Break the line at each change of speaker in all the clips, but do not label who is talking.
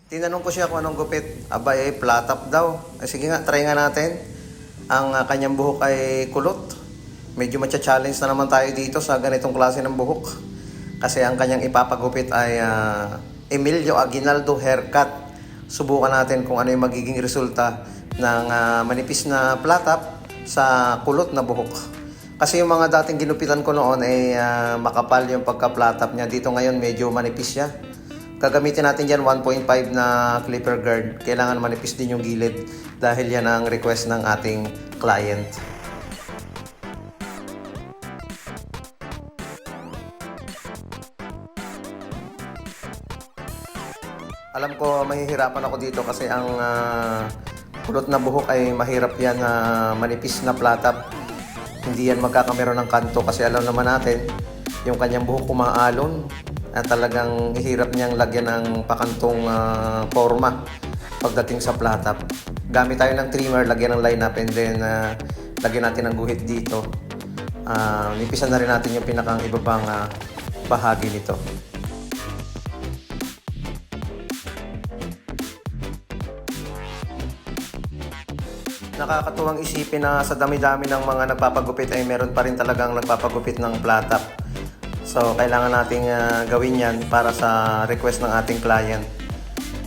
Tinanong ko siya kung anong gupit. Abay, flat top daw. Sige nga, try nga natin. Ang kanyang buhok ay kulot. Medyo matcha-challenge na naman tayo dito sa ganitong klase ng buhok. Kasi ang kanyang ipapagupit ay Emilio Aguinaldo haircut. Subukan natin kung ano yung magiging resulta ng manipis na flat top sa kulot na buhok. Kasi yung mga dating ginupitan ko noon ay makapal yung pagka-flat top niya. Dito ngayon medyo manipis siya. Gagamitin natin dyan 1.5 na clipper guard. Kailangan manipis din yung gilid dahil yan ang request ng ating client. Alam ko mahihirapan ako dito kasi ang kulot na buhok ay mahirap yan na manipis na flat top. Hindi yan magkakameron ng kanto kasi alam naman natin yung kanyang buhok kumaalon. At talagang hirap niyang lagyan ng pakantong forma pagdating sa flat top. Gamit tayo ng trimmer, lagyan ng line up, and then lagyan natin ng guhit dito. Nipisan na rin natin yung pinakang ibabang bahagi nito. Nakakatuwang isipin na sa dami-dami ng mga nagpapagupit ay meron pa rin talagang nagpapagupit ng flat top. So, kailangan nating gawin yan para sa request ng ating client.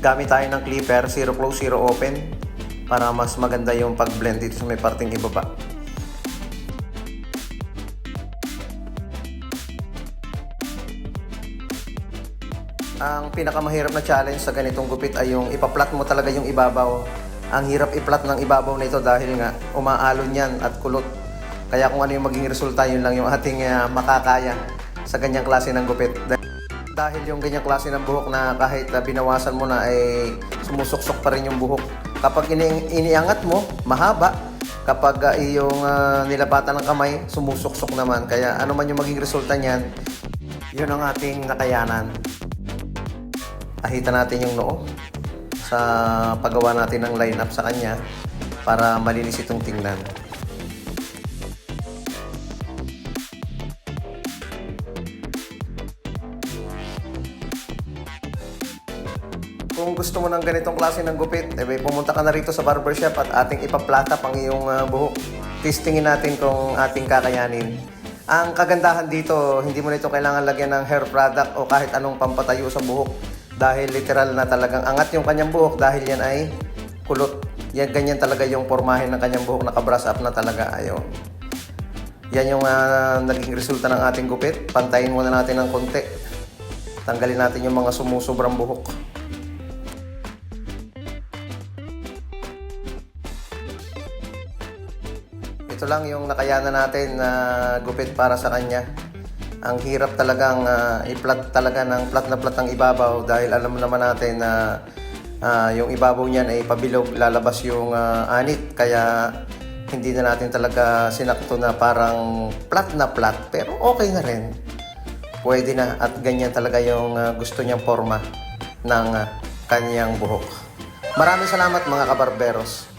Gamit tayo ng clipper, zero close, zero open, para mas maganda yung pag-blend dito sa may parting ibaba. Ang pinakamahirap na challenge sa ganitong gupit ay yung ipaplat mo talaga yung ibabaw. Ang hirap iplat ng ibabaw nito dahil nga umaalon yan at kulot. Kaya kung ano yung maging resulta, yun lang yung ating makakaya sa ganyang klase ng gupit. Dahil yung ganyang klase ng buhok na kahit binawasan mo na ay sumusuksok pa rin yung buhok. Kapag iniangat mo, mahaba. Kapag yung nilapatan ng kamay, sumusuksok naman. Kaya ano man yung maging resulta niyan, yun ang ating nakayanan. Ahitan natin yung noo sa paggawa natin ng line up sa kanya para malinis itong tingnan. Kung gusto mo ng ganitong klase ng gupit, pumunta ka na rito sa barbershop at ating ipa-flat top ang iyong buhok. Testingin natin kung ating kakayanin. Ang kagandahan dito, hindi mo na ito kailangan lagyan ng hair product o kahit anong pampatayo sa buhok. Dahil literal na talagang angat yung kanyang buhok dahil yan ay kulot. Yan, ganyan talaga yung pormahin ng kanyang buhok, naka-brush up na talaga. Ayun. Yan yung naging resulta ng ating gupit. Pantayin muna natin ng konti. Tanggalin natin yung mga sumusobrang buhok. Ito lang yung nakayanan natin na gupit para sa kanya. Ang hirap talagang i-flat talaga ng flat na flat ang ibabaw dahil alam naman natin na yung ibabaw niyan ay pabilog, lalabas yung anit. Kaya hindi na natin talaga sinakto na parang flat na flat, pero okay na rin. Pwede na at ganyan talaga yung gusto niyang forma ng kanyang buhok. Maraming salamat mga kabarberos.